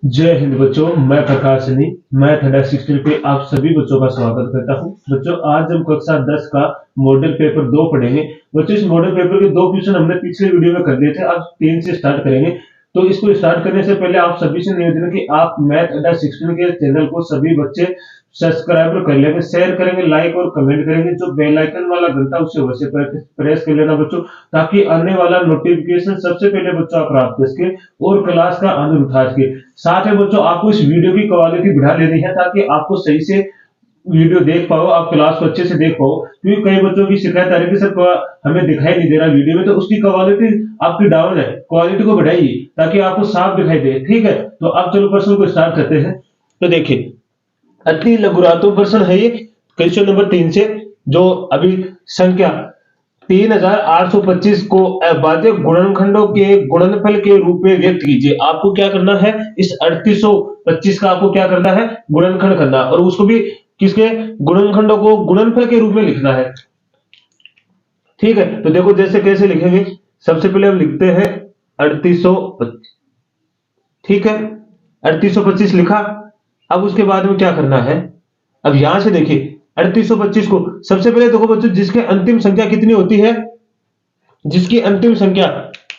जय हिंद बच्चों, मैं प्रकाश सनी मैथ अड्डा 16 पे आप सभी बच्चों का स्वागत करता हूं। बच्चों, आज हम कक्षा 10 का मॉडल पेपर 2 पढ़ेंगे। बच्चों, इस मॉडल पेपर के 2 क्वेश्चन हमने पिछले वीडियो में कर लिए थे, आज 3 से स्टार्ट करेंगे। तो इसको स्टार्ट करने से पहले आप सभी से निवेदन है कि आप मैथ अड्डा 16 के चैनल को सभी बच्चे सब्सक्राइब कर लेंगे, शेयर करेंगे, लाइक और कमेंट करेंगे। जो बेल आइकन वाला घंटा उसे अवश्य प्रेस कर लेना बच्चों, ताकि आने वाला नोटिफिकेशन सबसे पहले बच्चों आप प्राप्त कर सके और क्लास का आनंद उठा सके। साथ में बच्चों, आपको इस वीडियो की क्वालिटी बढ़ा लेनी है ताकि आपको सही से वीडियो देख पाओ, आप क्लास को अच्छे से देख पाओ। क्योंकि कई बच्चों की शिकायत आ रही है कि सर हमें दिखाई नहीं दे रहा वीडियो में, तो उसकी क्वालिटी आपकी डाउन है, क्वालिटी को बढ़ाइए ताकि आपको साफ दिखाई दे। ठीक है, तो अब चलो प्रश्न को स्टार्ट करते हैं। तो देखिए, अति लघुरातो प्रश्न है ये क्वेश्चन नंबर 3 से, जो अभी संख्या 3825 को अभाज्य गुणनखंडों के गुणनफल के रूप में व्यक्त कीजिए। आपको क्या करना है, इस 3825 का आपको क्या करना है, गुणनखंड करना, और उसको भी किसके गुणनखंडों को गुणनफल के रूप में लिखना है। ठीक है, तो देखो जैसे कैसे लिखेंगे। सबसे पहले हम लिखते हैं 3825। ठीक है, 3825 लिखा। अब उसके बाद में क्या करना है, अब यहां से देखिए 3825 को सबसे पहले देखो बच्चों, जिसके अंतिम संख्या कितनी होती है, जिसकी अंतिम संख्या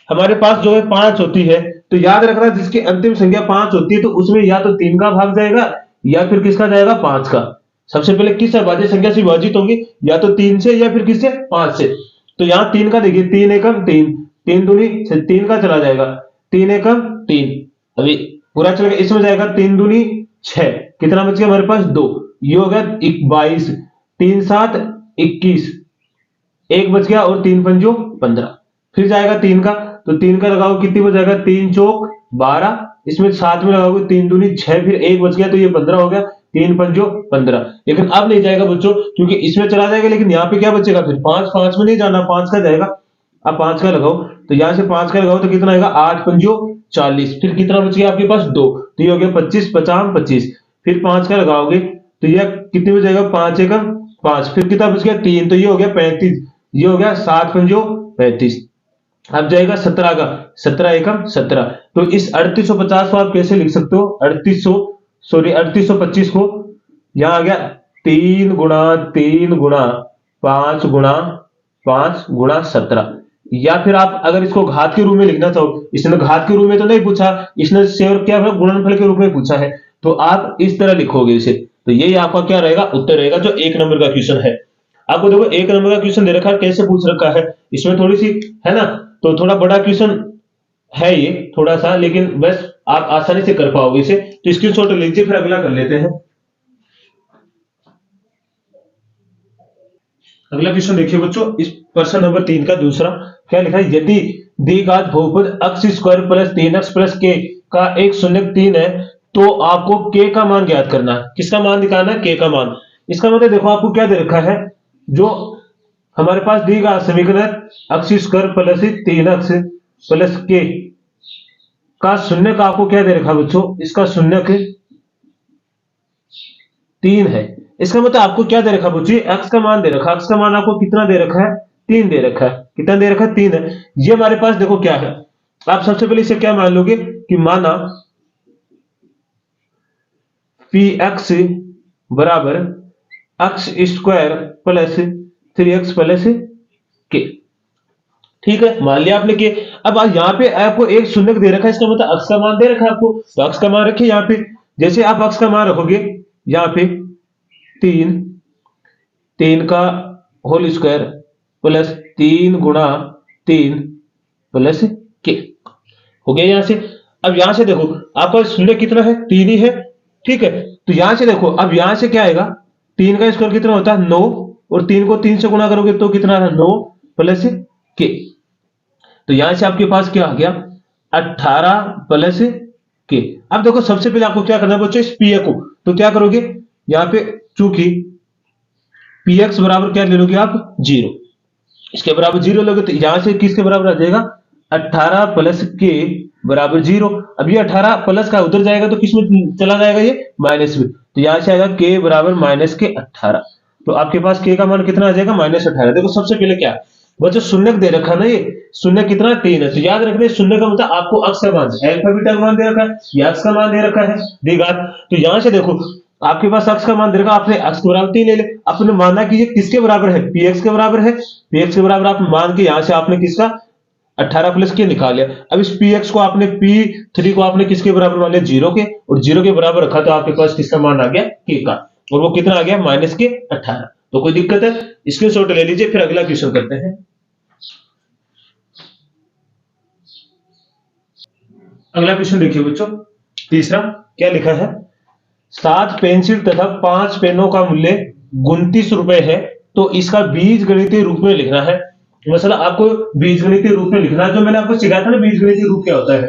हमारे पास जो है 5 होती है, तो याद रखना जिसकी अंतिम संख्या 5 होती है तो उसमें या तो 3 का भाग जाएगा या फिर किसका जाएगा, 5 का। सबसे पहले किस अभाज्य संख्या से विभाजित होंगे, या तो 3 से या फिर किससे, 5 से। तो यहाँ 3 का देखिए, 3 एकम 3, 3 दूनी 3 का चला जाएगा, 3 एकम 3, अभी पूरा चलेगा। इसमें जाएगा 3 दूनी 6, कितना बच गया हमारे पास, 2, ये हो गया 22, 3 7 21, एक बच गया, और 3 पंजो 15। फिर जाएगा 3 का, तो 3 का लगाओ, कितनी हो जाएगा, 3 चौक 12, इसमें साथ में लगाओगे 3 दूनी 6, फिर एक बच गया, तो ये 15 हो गया, 3 पंजो 15। लेकिन अब नहीं जाएगा बच्चों, क्योंकि इसमें चला जाएगा, लेकिन यहाँ पे क्या बचेगा, फिर 5 5 में नहीं जाना, 5 का जाएगा। अब 5 का लगाओ, तो यहां से 5 का लगाओ तो कितना आएगा, 8 पंजो 40, फिर कितना बच गया आपके पास, 2, तो ये हो गया 25 50 25। फिर 5 का लगाओगे तो यह कितने में जाएगा, 5 एकम 5, फिर कितना बच गया, 3, तो ये हो गया 35, ये हो गया 7 पंजो 35। अब जाएगा 17 का, 17 एकम 17। तो इस 3850 को आप कैसे लिख सकते हो, 3825 को यहां आ गया 3 गुणा 3 गुणा 5 गुणा 5 गुणा 17। या फिर आप अगर इसको घात के रूप में लिखना चाहो, इसने घात के रूप में तो नहीं पूछा, इसने सिर्फ क्या है, गुणनफल के रूप में पूछा है, तो आप इस तरह लिखोगे इसे। तो यही आपका क्या रहेगा, उत्तर रहेगा, जो 1 नंबर का क्वेश्चन है। आपको देखो 1 नंबर का क्वेश्चन दे रखा है, कैसे पूछ रखा है, इसमें थोड़ी सी है ना, तो थोड़ा बड़ा क्वेश्चन है ये थोड़ा सा, लेकिन बस आप आसानी से कर पाओगे इसे। तो स्क्रीनशॉट लीजिए, फिर अगला कर लेते हैं। अगला क्वेश्चन देखिए बच्चों, इस प्रश्न नंबर 3 का दूसरा क्या लिखा है, यदि द्विघात बहुपद x square plus 3x plus k का एक शून्य 3 है, तो आपको k का मान ज्ञात करना है। किसका मान निकालना है, k का मान। इसका मतलब देखो आपको क्या दे रखा है, जो हमारे पास द्विघात समीकरण x square plus 3x plus k का शून्य का आपको क्या दे रखा है बच्चों, इसका शून्य 3 है। इसका मतलब आपको क्या दे रखा है बच्चों, x का मान दे रखा है, x का मान आपको कितना दे रखा है, 3 दे रखा है। कितना दे रखा है, 3 है। ये हमारे पास देखो क्या है, आप सबसे पहले इसे क्या मान लोगे कि माना px बराबर x square plus 3x plus k। ठीक है, मान लिया आपने के। अब यहाँ पे आपको एक शून्य दे रखा है, इसका मतलब x का मान दे रखा है आपको, तो x का मान रखिए यहाँ पे। जैसे आप x का मान रखोगे यहाँ पे 3 का होल स्क्वायर प्लस 3 गुणा 3 प्लस के हो गया यहां से। अब यहां से देखो आपका शून्य कितना है, 3 ही है। ठीक है, तो यहां से देखो, अब यहां से क्या आएगा, 3 का स्क्वायर कितना होता है, 9, और 3 को 3 से गुणा करोगे तो कितना है, 9 प्लस के। तो यहां से आपके पास क्या आ गया, 18 प्लस के। अब देखो सबसे पहले आपको क्या करना है बच्चों, इस पी को तो क्या करोगे, यहाँ पे चूंकि px बराबर क्या ले लोगे आप, 0, इसके बराबर 0 लोगे, तो यहां से किसके बराबर आ जाएगा, 18 प्लस के बराबर 0। अब ये 18 प्लस का उधर जाएगा तो किस में चला जाएगा, ये माइनस में, तो यहां से आएगा के बराबर माइनस के 18। तो आपके पास के का मान कितना आ जाएगा, -18। देखो सबसे पहले क्या, वो जो शून्य दे रखा ना, ये शून्य कितना 3 है, तो याद रखना शून्य का मतलब आपको अक्स का मान, अल्फा बीटा का मान दे रखा है या अक्स का मान दे रखा है दीघात। तो यहां से देखो आपके पास अक्स का मान दे रखा, आपने अक्स के बराबर 3 ले ले, आपने माना कि ये किसके बराबर है, पीएक्स के बराबर है, पीएक्स के बराबर आप मान के यहां से आपने किसका 18 प्लस के निकाल लिया। अब इस px को आपने p3 को आपने किसके बराबर मान लिया, 0 के, और 0 के बराबर रखा तो आपके पास किसका मान आ गया, k का, और वो कितना आ गया माइनस के 18। तो कोई दिक्कत है, स्क्रीनशॉट ले लीजिए, फिर अगला क्वेश्चन करते हैं। अगला क्वेश्चन देखिए बच्चों, तीसरा क्या लिखा है, 7 पेंसिल तथा 5 पेनों का मूल्य 29 रुपए है, तो इसका बीज गणितीय रूप में लिखना है। मसला आपको बीज गणितीय रूप में लिखना है, जो मैंने आपको सिखाया था ना बीज गणितीय रूप क्या होता है।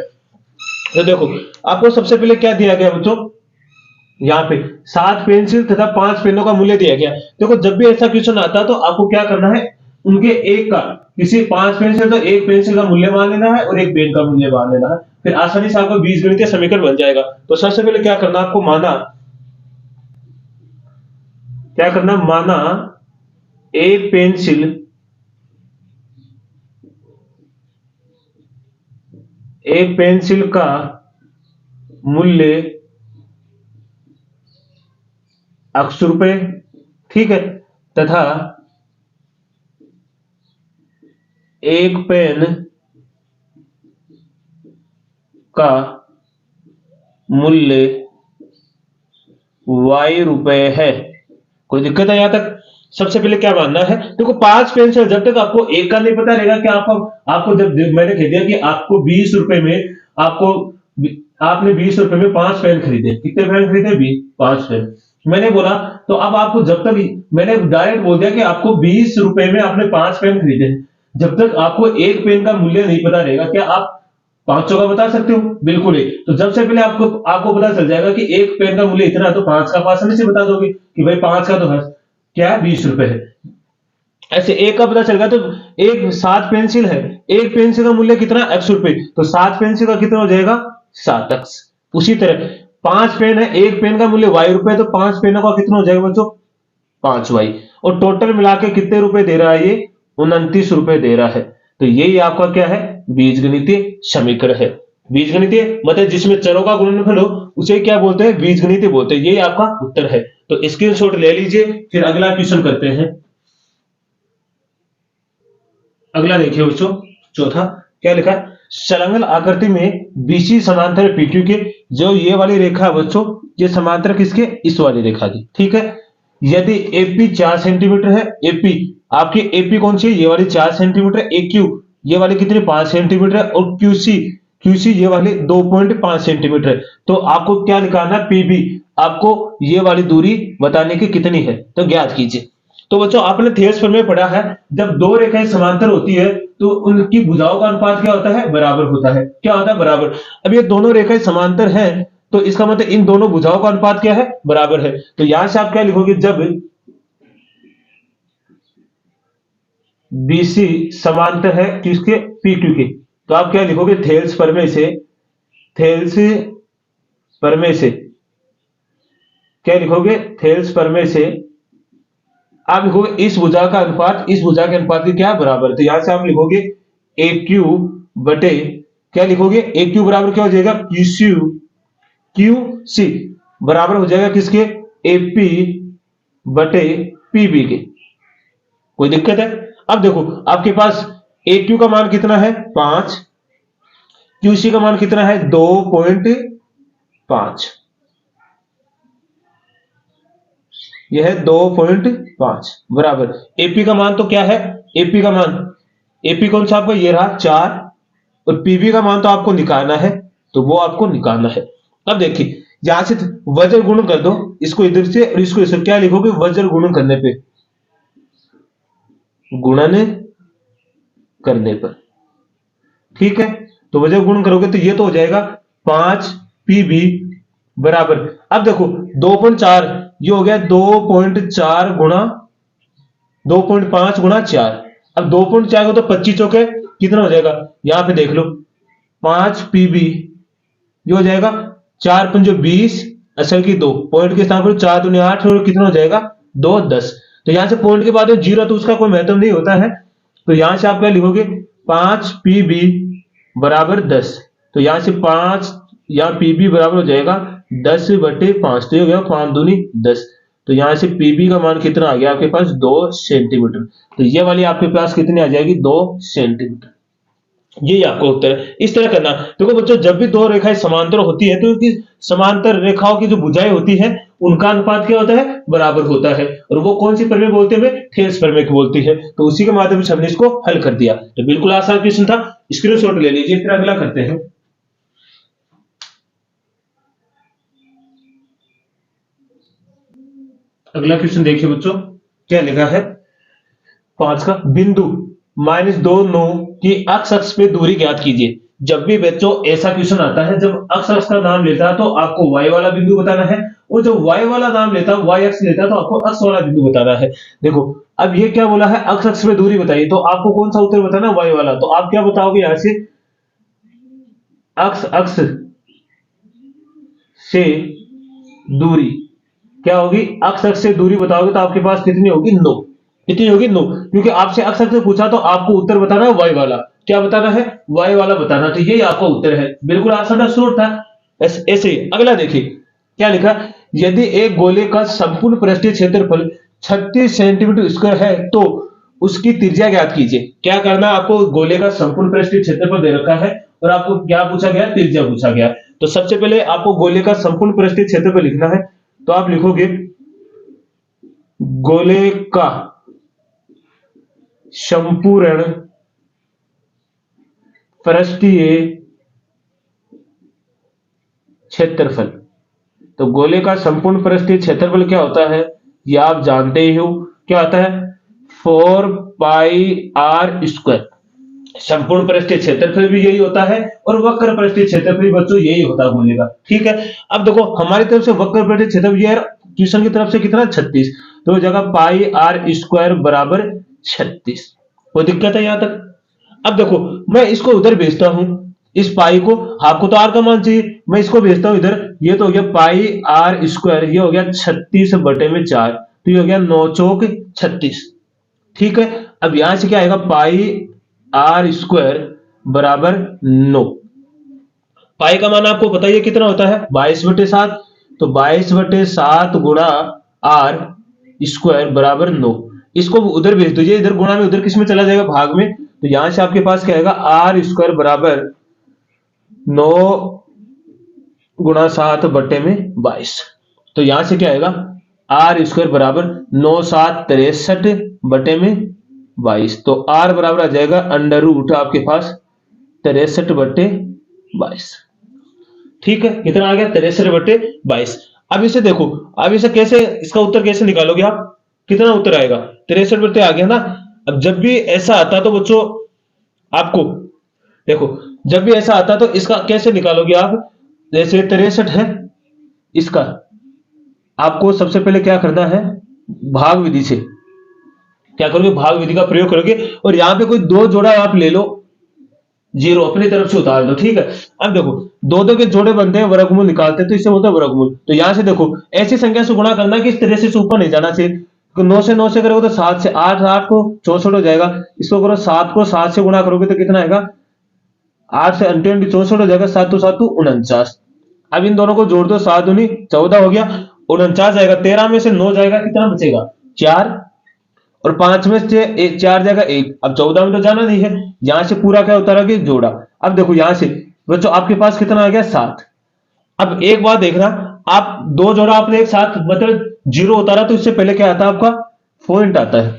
तो देखो आपको सबसे पहले क्या दिया गया बच्चों, यहाँ पे 7 पेंसिल तथा 5 पेनों का मूल्य दिया गया। देखो जब भी ऐसा क्वेश्चन आता है तो आपको क्या करना है, उनके एक का, किसी 5 पेंसिल तो एक पेंसिल का मूल्य मान लेना है और एक पेन का मूल्य मान लेना है, फिर आसानी से आपका बीजगणितीय समीकरण बन जाएगा। तो सबसे पहले क्या करना, आपको माना एक पेंसिल का मूल्य ₹8, ठीक है, तथा एक पेन का मूल्य ₹Y है। कोई दिक्कत है यहां तक? सबसे पहले क्या मानना है, देखो 5 पेंसिल, जब तक आपको एक का नहीं पता रहेगा कि आपको जब मैंने कह दिया कि आपको 20 रुपए में आपने 20 रुपए में 5 पेन खरीदे, कितने पेन खरीदे, 5 पेन मैंने बोला। तो अब आपको जब तक मैंने डायरेक्ट बोल दिया कि आपको 20 रुपए में आपने 5 पेन खरीदे, जब तक आपको एक पेन का मूल्य नहीं पता रहेगा, क्या आप 500 का बता सकते हो? बिल्कुल नहीं। तो जब से पहले आपको पता चल जाएगा कि एक पेन का मूल्य इतना है, तो 5 का आसानी से बता दोगे कि भाई 5 का तो है क्या है, 20 रुपए है। ऐसे एक का पता चलेगा, तो एक 7 पेंसिल है, एक पेंसिल का मूल्य कितना, ₹100, तो 7 पेंसिल का कितना हो जाएगा, 7x। उसी तरह 5 पेन है, एक पेन का मूल्य ₹Y, तो 5 पेनों का कितना हो जाएगा बच्चों, 5Y, और टोटल मिला के कितने रुपए दे रहा है ये, 29 रुपए दे रहा है। तो यही आपका क्या है, बीजगणितीय समीकरण है। बीजगणितीय मतलब जिसमें चरों का गुणनफल हो उसे क्या बोलते हैं, बीजगणितीय बोलते हैं। यही आपका उत्तर है। तो स्क्रीनशॉट ले लीजिए, फिर अगला क्वेश्चन करते हैं। अगला देखिए बच्चों, चौथा क्या लिखा है, संलग्न आकृति में बीसी समांतर पीक्यू के, जो ये वाली रेखा है बच्चों, ये समांतर किसके, इस वाली रेखा की, ठीक है। यदि एपी 4 सेंटीमीटर है, एपी आपकी एपी कौन सी है, ये वाली 4 सेंटीमीटर, एक्यू ये वाली कितनी 5 सेंटीमीटर है, और क्यूसी ये वाली 2.5 सेंटीमीटर है। तो आपको क्या निकालना है, पीबी, आपको ये वाली दूरी बताने की कितनी है, तो ज्ञात कीजिए। तो बच्चों आपने थेल्स प्रमेय में पढ़ा है, जब दो रेखाएं समांतर होती है तो उनकी भुजाओं का अनुपात क्या होता है, बराबर होता है। क्या होता है, बराबर। अब ये दोनों रेखाएं समांतर हैं, तो इसका मतलब इन दोनों भुजाओं का अनुपात क्या है, बराबर है। तो यहां से आप क्या लिखोगे, जब बीसी समांतर है किसके, पीक्यू के, तो आप क्या लिखोगे, थेल्स प्रमेय से क्या लिखोगे, थेल्स प्रमेय से आप लिखोगे इस भुजा का अनुपात इस भुजा के अनुपात के क्या बराबर। तो यहां से आप लिखोगे AQ बटे क्या लिखोगे, AQ बराबर क्या हो जाएगा, QC बराबर हो जाएगा किसके, AP बटे PB के। कोई दिक्कत है? अब देखो आपके पास AQ का मान कितना है, 5, QC का मान कितना है, 2.5, यह है 2.5 बराबर। एपी का मान तो क्या है, एपी का मान, एपी कौन सा आपका, ये रहा 4, और पीबी का मान तो आपको निकालना है, तो वो आपको निकालना है। अब देखिए यहां से वज्र गुण कर दो, इसको इधर से और इसको इधर, क्या लिखोगे, वज्र गुणन करने पे, गुणन करने पर, ठीक है। तो वज्र गुण करोगे तो ये तो हो जाएगा 5 पीबी बराबर। अब देखो 2.4 ये हो गया 2.4 गुणा 2.5 गुणा 4। अब 2.4 को तो 25 चौके कितना हो जाएगा, यहां पे देख लो 5 पीबी ये हो जाएगा 4 पंजो 20, असल की 2 पॉइंट के स्थान पर 4 दूनी 8 और कितना हो जाएगा 2 10। तो यहां से पॉइंट के बाद जीरो, तो उसका कोई महत्व नहीं होता है। तो यहां से आप क्या लिखोगे 5 PB बराबर 10। तो यहां से 5, यहाँ PB बराबर हो जाएगा 10/5। तो ये हो गया 5 दूनी 10। तो यहां से PB का मान कितना आ गया आपके पास 2 सेंटीमीटर। तो ये वाली आपके पास कितनी आ जाएगी 2 सेंटीमीटर। ये आपका उत्तर है। इस तरह करना। देखो बच्चों, जब भी दो रेखाएं समांतर होती है तो इनकी समांतर रेखाओं की जो भुजाएं होती है उनका अनुपात क्या होता है, बराबर होता है। और वो कौन सी प्रमेय बोलते हैं, थेल्स प्रमेय की बोलती है। तो उसी के माध्यम से हमने इसको हल कर दिया। तो बिल्कुल आसान क्वेश्चन था, स्क्रीनशॉट ले लीजिए। फिर अगला करते हैं। अगला क्वेश्चन देखिए बच्चों, क्या लिखा है 5 का, बिंदु -2 9 की अक्ष अक्ष पे दूरी ज्ञात कीजिए। जब भी बच्चों ऐसा क्वेश्चन आता है, जब अक्ष अक्ष का नाम लेता है तो आपको y वाला बिंदु बताना है, और जब y वाला नाम लेता है, y अक्ष लेता है, तो आपको अक्ष वाला बिंदु बताना है। देखो अब ये क्या बोला है, अक्ष अक्ष पे दूरी बताइए, तो आपको कौन सा उत्तर बताना है, y वाला। तो आप क्या बताओगे, यहां से अक्ष अक्ष से दूरी क्या होगी, अक्ष अक्ष से दूरी बताओगे तो आपके पास कितनी होगी 9। कितनी होगी 9, क्योंकि आपसे अक्ष अक्ष से पूछा तो आपको उत्तर बताना है y वाला। क्या बताना है, y वाला बताना। तो यही आपका उत्तर है। बिल्कुल आसान था, शॉर्ट था। ऐसे ही अगला देखिए क्या लिखा, यदि एक गोले का संपूर्ण पृष्ठीय क्षेत्रफल 36 सेंटीमीटर स्क्वायर है तो उसकी त्रिज्या ज्ञात कीजिए। क्या करना है आपको, गोले का संपूर्ण पृष्ठीय क्षेत्रफल दे रखा है और आपको क्या पूछा गया, त्रिज्या पूछा गया। तो सबसे पहले आपको गोले का संपूर्ण पृष्ठीय क्षेत्रफल लिखना है। तो आप लिखोगे गोले का संपूर्ण पृष्ठीय क्षेत्रफल। तो गोले का संपूर्ण पृष्ठीय क्षेत्रफल क्या होता है, ये आप जानते ही हो, क्या होता है 4πr²। संपूर्ण पृष्ठीय क्षेत्रफल भी यही होता है और वक्र पृष्ठीय क्षेत्रफल भी बच्चों यही होता है गोले का। ठीक है, अब देखो हमारी तरफ से वक्र पृष्ठीय क्षेत्रफल ये ट्यूशन की तरफ से कितना 36, तो जगह πr² बराबर 36। कोई दिक्कत है यहां तक। अब देखो मैं इसको उधर भेजता हूं, इस पाई को, आपको तो आर का मान चाहिए, मैं इसको भेजता हूं इधर। ये तो हो गया πr², ये हो गया 36/4। तो ये हो गया 9 चौक 36। ठीक है, अब यहां से क्या आएगा πr² बराबर 9। पाई का मान आपको पता ही है कितना होता है 22/7। तो 22/7 गुणा r² बराबर 9। इसको उधर भेज दीजिए, इधर गुणा में उधर किस में चला जाएगा, भाग में। तो यहां से आपके पास क्या आएगा r² बराबर 9 गुणा 7/22। तो यहां से क्या आएगा r² बराबर 9 7 63/22। तो r बराबर आ जाएगा √ आपके पास 63/22। ठीक है, कितना आ गया 63/22। अब इसे देखो, अब इसे कैसे, इसका उत्तर कैसे निकालोगे आप, कितना उत्तर आएगा 63 आ गया ना। अब जब भी ऐसा आता तो बच्चों आपको देखो, जब भी ऐसा आता तो इसका कैसे निकालोगे आप, जैसे 63 है, इसका आपको सबसे पहले क्या करना है, भाग विधि से क्या करोगे, भाग विधि का प्रयोग करोगे, और यहां पे कोई दो जोड़ा आप ले लो, 0 अपनी तरफ से उतार दो। ठीक है, अब देखो दो दो के जोड़े बनते हैं, वर्गमूल निकालते हैं, तो इससे होता है वर्गमूल। तो यहां से देखो ऐसी संख्या से गुणा करना कि इस तरह से ऊपर नहीं जाना चाहिए। 9 से 9 से करोगे तो 7 से 8, 8 को 64 हो जाएगा। इसको करो 7 को 7 से गुणा करोगे तो कितना आएगा, 8 से 28 64 हो जाएगा, 7 7 49। अब इन दोनों को जोड़ दो, 7 दूनी 14 हो गया, 49 आएगा। 13 में से 9 जाएगा, कितना बचेगा 4, और 5 में से 4 जाएगा 1। अब 14 में तो जाना नहीं है, यहां से पूरा क्या उतारा कि जोड़ा। अब देखो यहां से बच्चों आपके पास कितना आ गया 7। अब एक बात देखना, आप दो जोड़ा आपने एक साथ मतलब 0 उतारा तो इससे पहले क्या आता है आपका पॉइंट आता है।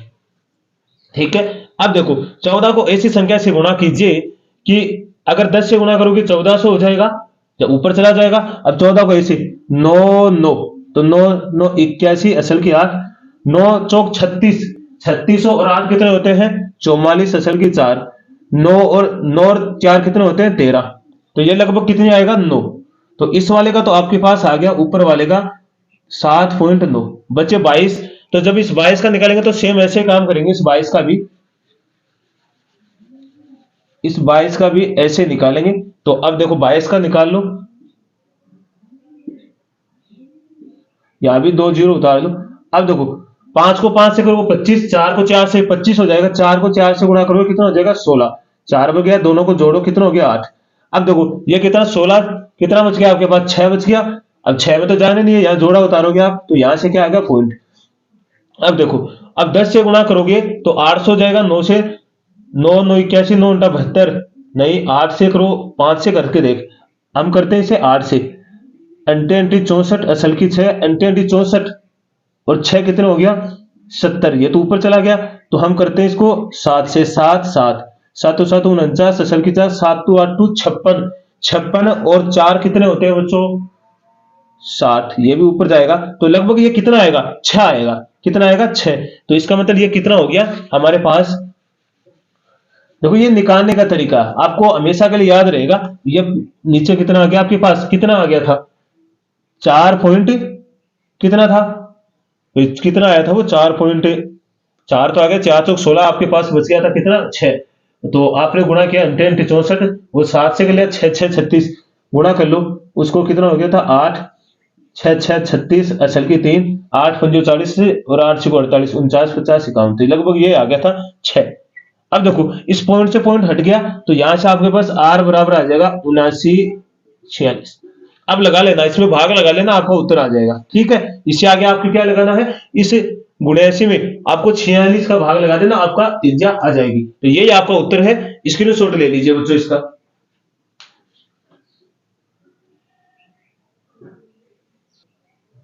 ठीक है, अब देखो 14 को ऐसी संख्या से गुणा कीजिए कि अगर 10 से गुणा करोगे 1400 हो जाएगा, जब ऊपर चला जाएगा। अब 14 को ऐसे 9 9, तो 9 9 81 असल की 8, 9 चौक 36, 3600 और 8 कितने होते हैं 44 असल की 4, 9 और 4 कितने होते हैं 13। तो ये लगभग कितनी आएगा 9। तो इस वाले का तो आपके पास आ गया, ऊपर वाले का 7.9 बच्चे 22। तो जब इस 22 का निकालेंगे तो सेम ऐसे काम करेंगे, इस 22 का भी, इस 22 का भी ऐसे निकालेंगे। तो अब देखो 22 का निकाल लो, यहां भी 2 0 उतार लो। अब देखो 5 को 5 से करोगे 25, 4 को 4 से 25 हो जाएगा, 4 को 4 से गुणा करोगे कितना हो जाएगा 16, 4 हो गया, दोनों को जोड़ो कितना हो गया 8। अब देखो ये कितना 16 कितना बच गया आपके पास 6 बच गया। अब 6 में तो जाने नहीं है, यहाँ जोड़ा उतारोगे आप तो यहां से क्या आएगा पॉइंट। अब देखो अब 10 से गुणा करोगे तो 800 हो जाएगा, 9 से 9 9 81 9 उल्टा 72, नहीं 8 से करो, 5 से करके देख, हम करते हैं इसे 8 से, अंटे अंटी 64 असल की 6 अंटे अंटी 64 और 6 कितने हो गया 70, ये तो ऊपर चला गया, तो हम करते हैं इसको 7 से, 7 7 7 तो 7 49 असल की 4 7 टू 8 टू 56 56 और 4 कितने होते हैं बच्चों 60, ये भी ऊपर जाएगा तो लगभग ये कितना आएगा 6 आएगा, कितना आएगा 6। तो इसका मतलब ये कितना हो गया हमारे पास। देखो ये निकालने का तरीका आपको हमेशा के लिए याद रहेगा, ये नीचे कितना आ गया आपके पास, कितना आ गया था 4 पॉइंट कितना था, कितना आया था वो 4 पॉइंट 4 तो आ गया, 4 चौक 16 आपके पास बच गया था कितना 6, तो आपने गुणा किया अंटे अंटे 64, वो 7 से कर लिया 6 6 36 गुणा कर लो, उसको कितना हो गया था 8 6 6 36 असल की 3 8 पंजो 40 और 8 6 48 49 50 51, तो लगभग ये आ गया था 6। अब देखो इस पॉइंट से पॉइंट हट गया तो यहां से आपके पास आर बराबर आ जाएगा 79 46। अब लगा लेना, इसमें भाग लगा लेना, आपका उत्तर आ जाएगा। ठीक है, इससे आगे आपको क्या लगाना है, इस 79 में आपको 46 का भाग लगा देना, आपका त्रिज्या आ जाएगी। तो यही आपका उत्तर है, स्क्रीनशॉट ले लीजिए बच्चों इसका।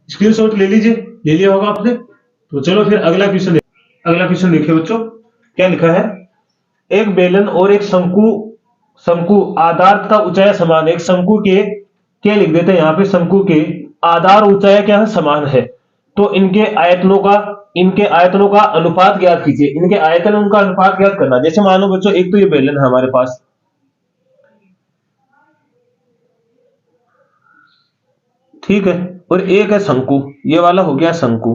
स्क्रीनशॉट ले लीजिए, ले लिया होगा आपने। तो चलो फिर अगला क्वेश्चन, अगला क्वेश्चन देखिए बच्चों क्या लिखा है। एक बेलन और एक शंकु, शंकु आधार तथा ऊंचाई समान है। एक शंकु के क्या लिख देते हैं यहाँ पे, शंकु के आधार ऊंचाई क्या है समान है, तो इनके आयतनों का अनुपात ज्ञात कीजिए। इनके आयतन उनका अनुपात ज्ञात करना। जैसे मानो बच्चों एक तो ये बेलन है हमारे पास, ठीक है, और एक है शंकु, ये वाला हो गया शंकु।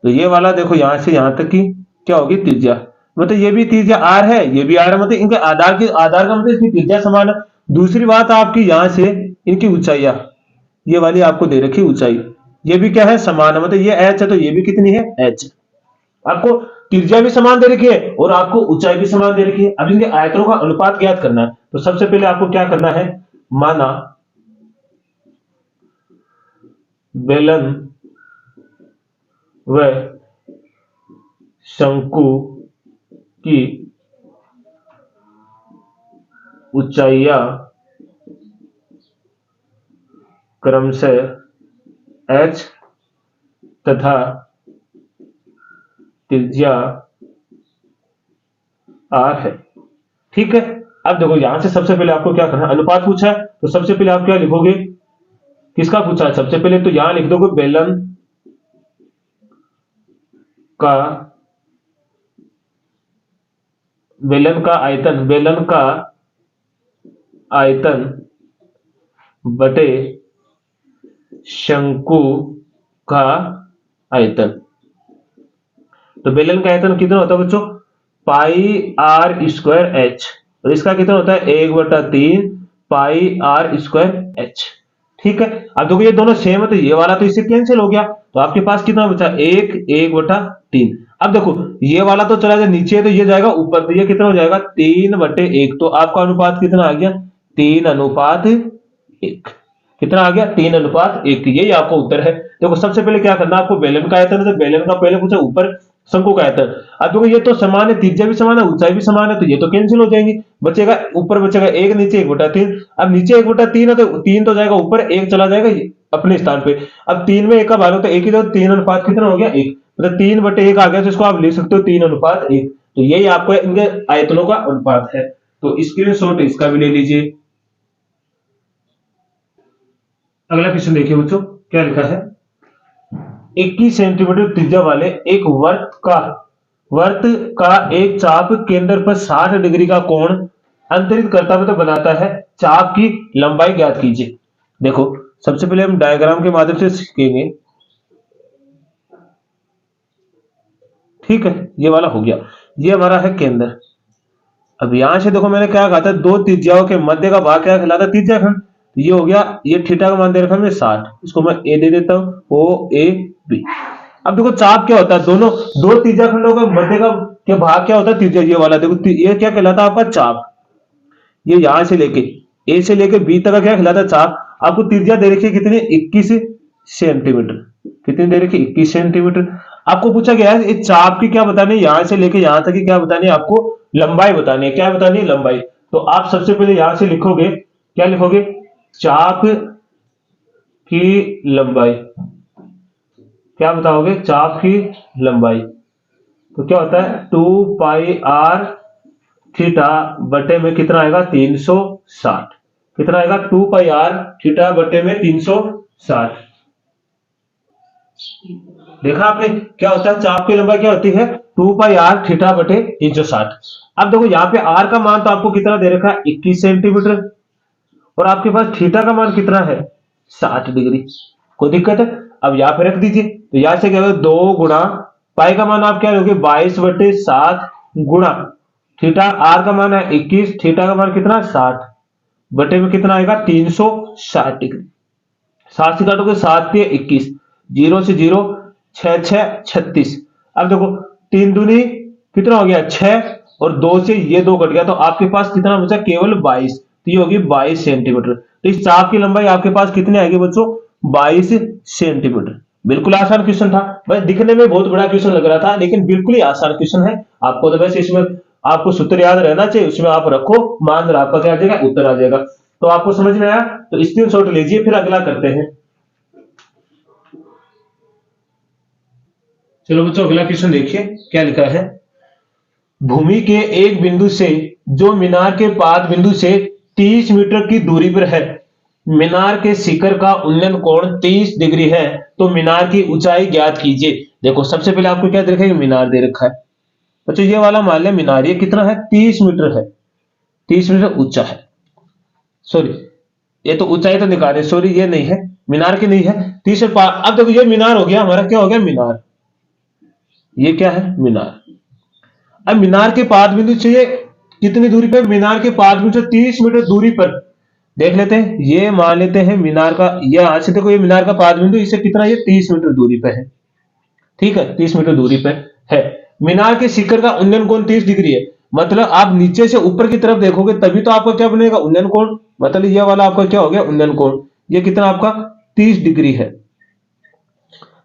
तो ये वाला देखो यहां से यहां तक की क्या होगी त्रिज्या, मतलब ये भी त्रिज्या आर है, ये भी आर है, मतलब इनके आधार का मतलब इसकी त्रिज्या समान है। दूसरी बात आपकी यहां से इनकी ऊंचाइयां, ये वाली आपको दे रखी ऊंचाई, ये भी क्या है समान है, मतलब ये एच है तो ये भी कितनी है एच। आपको त्रिज्या भी समान दे रखी है और आपको ऊंचाई भी समान दे रखी है। अब इनके आयतनों का अनुपात ज्ञात करना है, तो सबसे पहले आपको क्या करना है, माना बेलन व शंकु की ऊंचाइयां क्रमशः h तथा त्रिज्या r है। ठीक है, अब देखो यहां से सबसे पहले आपको क्या करना है, अनुपात पूछा है तो सबसे पहले आप क्या लिखोगे, किसका पूछा है, सबसे पहले तो यहां लिख दोगे बेलन का, बेलन का आयतन, बेलन का आयतन बटे शंकु का आयतन। तो बेलन का आयतन कितना होता है बच्चों, पाई आर स्क्वायर एच, और इसका कितना होता है 1/3 पाई आर स्क्वायर एच। ठीक है, अब देखो ये दोनों सेम है तो ये वाला तो इससे कैंसिल हो गया, तो आपके पास कितना बचा 1/3। अब देखो ये वाला तो चला गया नीचे, तो ये जाएगा ऊपर, तो ये कितना हो जाएगा 3/1, तो आपका अनुपात कितना आ गया 3:1। कितना आ गया 3:1, यही आपका उत्तर है। देखो सबसे पहले क्या करना आपको, बेलन का आयतन है तो बेलन का पहले पूछा, ऊपर शंकु का आयतन। अब देखो ये तो समान है, त्रिज्या भी समान है, ऊंचाई भी समान है, तो ये तो कैंसिल हो जाएंगी, बचेगा ऊपर बचेगा 1, नीचे 1/3। अब नीचे 1/3 है तो 3 तो जाएगा ऊपर, 1 चला जाएगा अपने स्थान पे। अब 3 में 1 का भाग होता है 1 ही, तो 3 अनुपात कितना हो गया 1, मतलब 3/1 आ गया, तो इसको आप लिख सकते हो 3:1। तो यही आपको इनके आयतनों का अनुपात है। तो स्क्रीनशॉट इसका भी ले लीजिए। अगला क्वेश्चन देखिए बच्चों क्या लिखा है, 21 सेंटीमीटर त्रिज्या वाले एक वर्त का एक चाप केंद्र पर 60 डिग्री का कोण अंतरित करता हुआ तो बनाता है, चाप की लंबाई ज्ञात कीजिए। देखो सबसे पहले हम डायग्राम के माध्यम से सीखेंगे। ठीक है, ये वाला हो गया, ये हमारा है केंद्र। अब यहां से देखो मैंने क्या कहा था, दो त्रिज्याओं के मध्य का भाग क्या कहलाता है त्रिज्याखंड। ये हो गया, ये थीटा का मान दे रखा है 60, इसको मैं ए दे देता हूं, ओ ए बी। अब देखो चाप क्या होता है, दोनों दो त्रिज्या खंडों का मध्य का भाग क्या होता है, त्रिज्या, ये वाला देखो, ये क्या कहलाता है आपका चाप। ये यहां से लेके ए से लेके बी तक का क्या कहलाता है, चाप। आपको त्रिज्या दे रखी है कितनी, 21 सेंटीमीटर। कितनी दे रखी, 21 सेंटीमीटर। आपको पूछा गया है इस चाप की क्या बतानी है, यहां से लेके यहां तक की क्या बतानी है, आपको लंबाई बतानी है। क्या बतानी है, लंबाई। तो आप सबसे पहले यहां से लिखोगे, क्या लिखोगे, चाप की लंबाई। क्या बताओगे, चाप की लंबाई। तो क्या होता है, 2 पाई r थीटा बटे में कितना आएगा, 360। कितना आएगा, 2 पाई r थीटा बटे में 360। देखा आपने, क्या होता है, चाप की लंबाई क्या होती है, 2 पाई r थीटा बटे 360। अब देखो यहाँ पे r का मान तो आपको कितना दे रखा है, 21 सेंटीमीटर, और आपके पास थीटा का मान कितना है, 60 डिग्री। कोई दिक्कत है, अब यहाँ पे रख दीजिए। तो यहां से क्या होगा, 2 गुणा पाई का मान आप क्या लोगे, 22/7 गुणा थीटा, आर का मान है 21, थीटा का मान कितना, 60 बटे में कितना आएगा, 360 डिग्री। 60 से काटोगे 7 पे 21, 0 से 0, 6 6 36। अब देखो 3 दूनी कितना हो गया, 6, और 2 से ये 2 कट गया, तो आपके पास कितना बचा, केवल 22। तो ये होगी 22 सेंटीमीटर। तो इस चाप की लंबाई आपके पास कितनी आएगी बच्चों, 22 सेंटीमीटर। बिल्कुल आसान क्वेश्चन था, बस दिखने में बहुत बड़ा क्वेश्चन लग रहा था, लेकिन बिल्कुल ही आसान क्वेश्चन है। आपको तो वैसे इसमें आपको सूत्र याद रहना चाहिए, उसमें आप रखो, मान लो आपका क्या आ जाएगा, उत्तर आ जाएगा। तो आपको समझ में आया, तो स्क्रीनशॉट लीजिए, फिर अगला करते हैं। चलो बच्चों अगला क्वेश्चन देखिए क्या लिखा है। भूमि के एक बिंदु से जो मीनार के पाद बिंदु से 30 मीटर की दूरी पर है, मीनार के शिखर का उन्नयन कोण 30 डिग्री है, तो मीनार की ऊंचाई ज्ञात कीजिए। देखो सबसे पहले आपको क्या दे रखा है, मीनार दे रखा है। बच्चों ये वाला मान लिया मीनार, ये कितना है, 30 मीटर है, 30 मीटर ऊंचा है। सॉरी, ये तो ऊंचाई तो निकाले, सॉरी ये नहीं है, मीनार की नहीं है, 30 और अब देखो ये मीनार हो गया हमारा, क्या हो गया, मीनार। ये क्या है, मीनार। अब मीनार के पाद बिंदु से ये कितनी दूरी पर, मीनार के पाद बिंदु से 30 मीटर दूरी पर। देख लेते हैं, ये मान लेते हैं मीनार का, ये आज से देखो ये मीनार का पाद बिंदु, इससे कितना, ये 30 मीटर दूरी पे है। ठीक है, 30 मीटर दूरी पे है। मीनार के शिखर का उन्नयन कोण 30 डिग्री है, मतलब आप नीचे से ऊपर की तरफ देखोगे तभी तो आपका क्या बनेगा, उन्नयन कोण। मतलब ये वाला आपका क्या हो गया, उन्नयन कोण। ये कितना आपका 30 डिग्री है।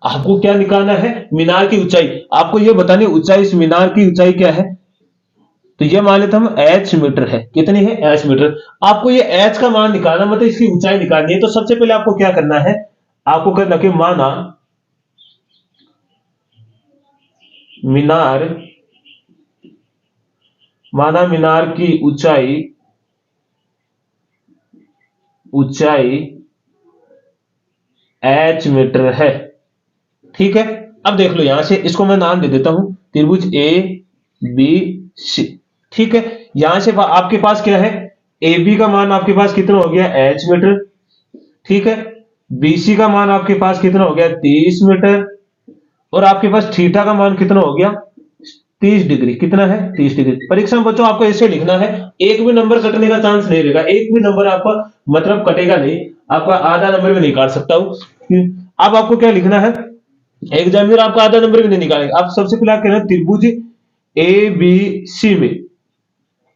आपको क्या निकालना है, मीनार की ऊंचाई। आपको ये बतानी ऊंचाई, इस मीनार की ऊंचाई क्या है, तो ये मान लेते हम h मीटर है। कितनी है, h मीटर। आपको ये h का मान निकालना, मतलब इसकी ऊंचाई निकालनी है। तो सबसे पहले आपको क्या करना है, आपको करना कि माना मीनार की ऊंचाई h मीटर है। ठीक है, अब देख लो यहां से, इसको मैं नाम दे देता हूं, त्रिभुज ABC। ठीक है, यहां से आपके पास क्या है, AB का मान आपके पास कितना हो गया, h मीटर। ठीक है, BC का मान आपके पास कितना हो गया, 30 मीटर, और आपके पास थीटा का मान कितना हो गया, 30 डिग्री। कितना है, 30 डिग्री। परीक्षा में बच्चों आपको ऐसे लिखना है, एक भी नंबर कटने का चांस नहीं रहेगा, एक भी नंबर आपका मतलब कटेगा नहीं, आपका आधा नंबर भी नहीं काट सकता हूं। अब आपको क्या लिखना है, एग्जामिनर आपका आधा नंबर भी नहीं निकालेगा। आप सबसे पहले आप कहना त्रिभुज ABC में,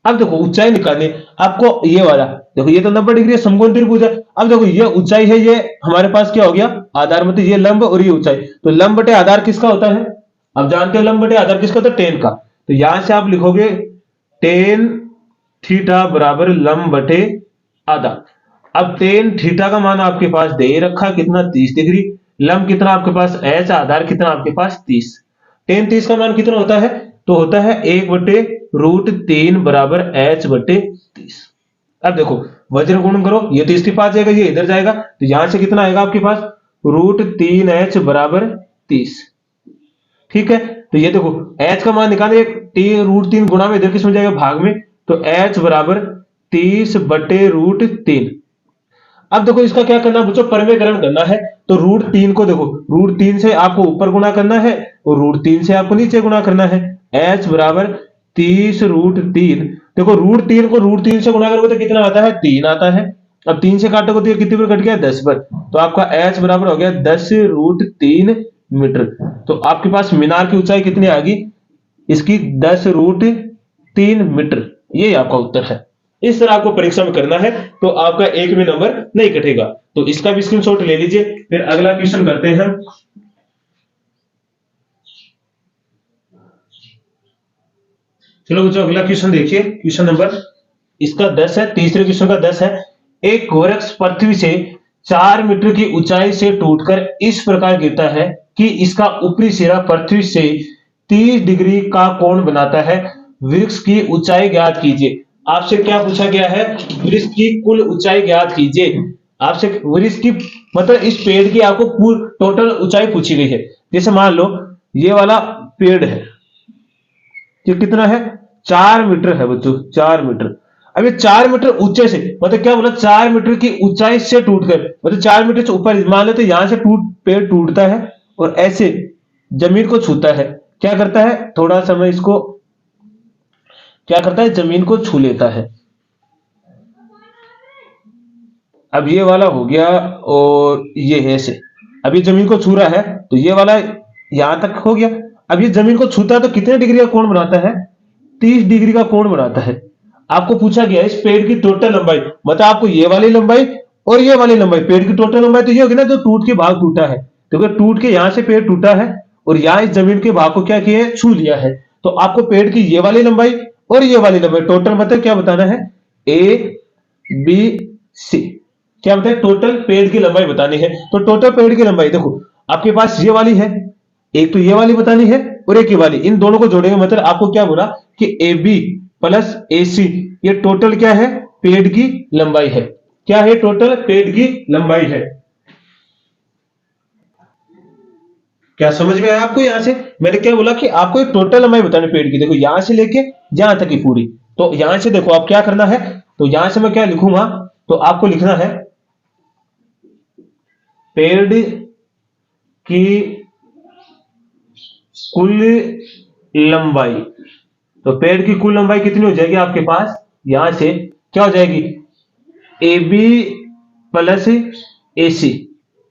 अब देखो ऊंचाई निकालनी आपको, ये वाला देखो, ये तो 90 डिग्री समकोण त्रिभुज है। अब देखो ये ऊंचाई है, ये हमारे पास क्या हो गया, आधार, मतलब ये लंब और ये ऊंचाई। तो लंब बटे आधार किसका होता है, अब जानते हो लंब बटे आधार किसका होता है, टेन का। तो यहां से आप लिखोगे टेन थीटा बराबर लंब बटे आधार। अब टेन थीटा का मान आपके पास दे रखा कितना, 30 डिग्री। लंब कितना आपके पास h, आधार कितना आपके पास 30। टेन 30 का मान कितना होता है, तो होता है 1/√3 बराबर h बटे 30। अब देखो वज्र गुण करो, ये 30 के पास जाएगा, ये इधर जाएगा, तो यहां से कितना आएगा आपके पास, √3h बराबर 30। ठीक है, तो ये देखो h का मान निकाले, √3 गुणा में इधर किसमें जाएगा, भाग में, तो h बराबर 30 बटे √3। अब देखो इसका क्या करना है बच्चों, परमेकरण करना है। तो √3 को देखो, √3 से आपको ऊपर गुणा करना है और √3 से आपको नीचे गुणा करना है। h बराबर 30 √3। देखो √3 को √3 से गुणा करोगे तो कितना आता है, 3 आता है। अब 3 से काटोगे तो ये कितने पर कट गया, 10 पर। तो आपका h बराबर हो गया 10 √3 मीटर। तो आपके पास मीनार की ऊंचाई कितनी आ गई, इसकी 10√3 मीटर। ये आपका उत्तर है। इस तरह आपको परीक्षा में करना है तो आपका एक भी नंबर नहीं कटेगा। तो इसका भी स्क्रीनशॉट ले लीजिए। फिर अगला क्वेश्चन करते हैं। चलो बच्चों अगला क्वेश्चन देखिए। क्वेश्चन नंबर इसका 10 है, तीसरे क्वेश्चन का 10 है। एक वृक्ष पृथ्वी से 4 मीटर की ऊंचाई से टूटकर इस प्रकार गिरता है कि इसका ऊपरी सिरा पृथ्वी से 30 डिग्री का कोण बनाता है। वृक्ष की ऊंचाई ज्ञात कीजिए। आपसे क्या पूछा गया है, वृक्ष की कुल ऊंचाई ज्ञात कीजिए। आपसे वृक्ष की मतलब इस पेड़ की आपको टोटल ऊंचाई पूछी गई है। जैसे मान लो ये वाला पेड़ है, ये कितना है, 4 मीटर है बच्चों, 4 मीटर। अब ये 4 मीटर ऊंचे से मतलब क्या बोला, 4 मीटर की ऊंचाई से टूटकर मतलब 4 मीटर से ऊपर मान लेते, यहां से पेड़ टूटता है और ऐसे जमीन को छूता है। क्या करता है, थोड़ा समय इसको क्या करता है, जमीन को छू लेता है। अब ये वाला हो गया और ये है ऐसे। अब ये जमीन को छू रहा है तो ये वाला यहां तक हो गया। अब ये जमीन को छूता है तो कितने डिग्री का कोण बनाता है, 30 डिग्री का कोण बनाता है। आपको पूछा गया इस पेड़ की टोटल लंबाई, मतलब आपको ये वाली लंबाई और ये वाली लंबाई, पेड़ की टोटल लंबाई तो ये होगी ना जो टूट के भाग टूटा है। तो अगर टूट के यहां से पेड़ टूटा है और यहां इस जमीन के भाग को क्या किया है, छू लिया है, तो आपको पेड़ की ये वाली लंबाई और ये वाली लंबाई टोटल मतलब क्या बताना है, ए बी सी। क्या बताए, टोटल पेड़ की लंबाई बतानी है। तो टोटल पेड़ की लंबाई देखो आपके पास ये वाली है, एक तो ये वाली बतानी है और एक ये वाली, इन दोनों को जोड़ेंगे मतलब आपको क्या बोला कि ए बी प्लस ए सी, ये टोटल क्या है, पेड़ की लंबाई है। क्या है, टोटल पेड़ की लंबाई है। क्या समझ में आया आपको? यहां से मैंने क्या बोला कि आपको एक टोटल लंबाई बतानी पेड़ की। देखो यहां से लेके यहां तक की पूरी। तो यहां से देखो आप क्या करना है, तो यहां से मैं क्या लिखूंगा, तो आपको लिखना है पेड़ की कुल लंबाई। तो पेड़ की कुल लंबाई कितनी हो जाएगी आपके पास, यहां से क्या हो जाएगी, ए बी प्लस ए सी,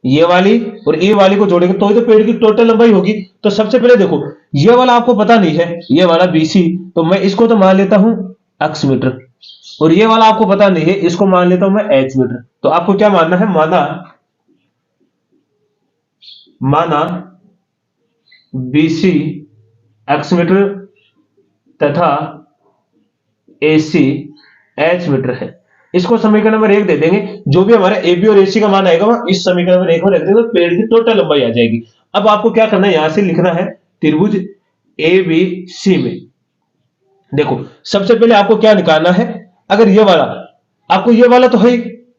ये वाली और ये वाली को जोड़ेंगे तो ही तो पेड़ की टोटल लंबाई होगी। तो सबसे पहले देखो ये वाला आपको पता नहीं है, ये वाला बीसी, तो मैं इसको तो मान लेता हूं एक्स मीटर, और ये वाला आपको पता नहीं है, इसको मान लेता हूं मैं एच मीटर। तो आपको क्या मानना है, माना बीसी एक्स मीटर तथा एसी एच मीटर है। इसको समीकरण नंबर 1 दे देंगे। जो भी हमारा ए बी और एसी का मान आएगा वह इस समीकरण नंबर 1 में रख देंगे, तो पेड़ की टोटल लंबाई आ जाएगी। अब आपको क्या करना है, यहां से लिखना है त्रिभुज ए बी सी में। देखो सबसे पहले आपको क्या निकालना है, अगर ये वाला आपको ये वाला तो है,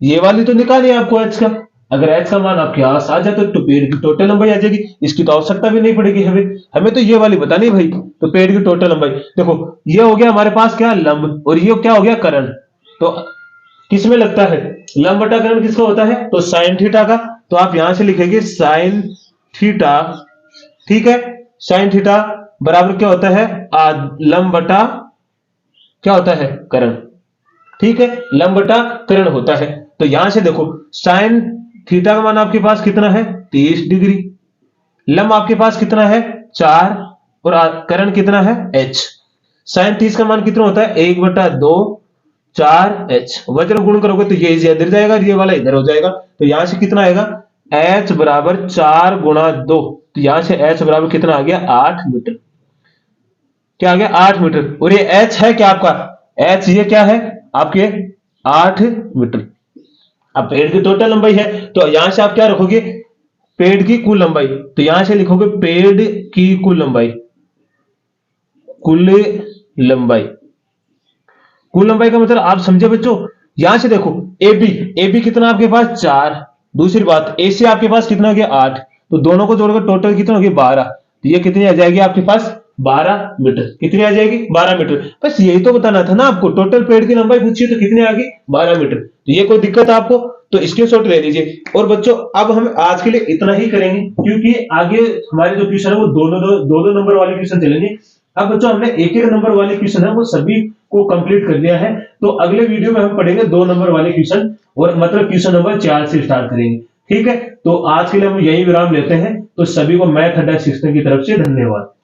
ये वाली तो निकालनी है आपको एच का। अगर एच का मान आपके पास आ जाए तो पेड़ की टोटल लंबाई आ जाएगी, इसकी तो आवश्यकता भी नहीं पड़ेगी हमें हमें तो ये वाली बतानी भाई। तो पेड़ की टोटल लंबाई देखो ये हो गया हमारे पास क्या, लंब, और ये क्या हो गया, करण। तो किसमें लगता है, लंब बटा करण किसका होता है, तो साइन थीटा का। तो आप यहां से लिखेंगे साइन थीटा, ठीक है, साइन थीटा बराबर क्या होता है, लंब बटा क्या होता है, करण, ठीक है, लंब बटा करण होता है। तो यहां से देखो साइन थीटा का मान आपके पास कितना है, 30 डिग्री, लंब आपके पास कितना है 4, और करण कितना है h। साइन 30 का मान कितना होता है 1/2 4h, वज्र गुण करोगे तो ये इधर जाएगा, ये वाला इधर हो जाएगा। तो यहां से कितना आएगा, h बराबर 4 गुणा 2, तो यहां से h बराबर कितना आ गया 8 मीटर। क्या आ गया 8 मीटर, और ये h है क्या आपका, h ये क्या है आपके 8 मीटर। अब पेड़ की टोटल लंबाई है तो यहां से आप क्या रखोगे, पेड़ की कुल लंबाई, तो यहां से लिखोगे पेड़ की कुल लंबाई, कुल लंबाई। कुल लंबाई का मतलब आप समझे बच्चों, यहां से देखो ए बी कितना आपके पास 4, दूसरी बात ए सी आपके पास कितना हो गया 8, तो दोनों को जोड़कर टोटल कितना हो गया 12। तो ये कितनी आ जाएगी आपके पास 12 मीटर। कितनी आ जाएगी 12 मीटर। बस यही तो बताना था ना आपको, टोटल पेड़ की लंबाई पूछी तो कितनी आ गई 12 मीटर। तो ये कोई दिक्कत है आपको तो स्क्रीनशॉट ले लीजिए। और बच्चों अब हम आज के लिए इतना ही करेंगे, क्योंकि आगे हमारे जो क्वेश्चन है वो दो नंबर वाले क्वेश्चन चलेंगे। अब बच्चों हमने एक नंबर वाले क्वेश्चन है वो सभी को कंप्लीट कर लिया है। तो अगले वीडियो में हम पढ़ेंगे 2 नंबर वाले क्वेश्चन, और मतलब क्वेश्चन नंबर 4 से स्टार्ट करेंगे। ठीक है, तो आज के लिए हम यही विराम लेते हैं। तो सभी को मैथ अड्डा सीखने की तरफ से धन्यवाद।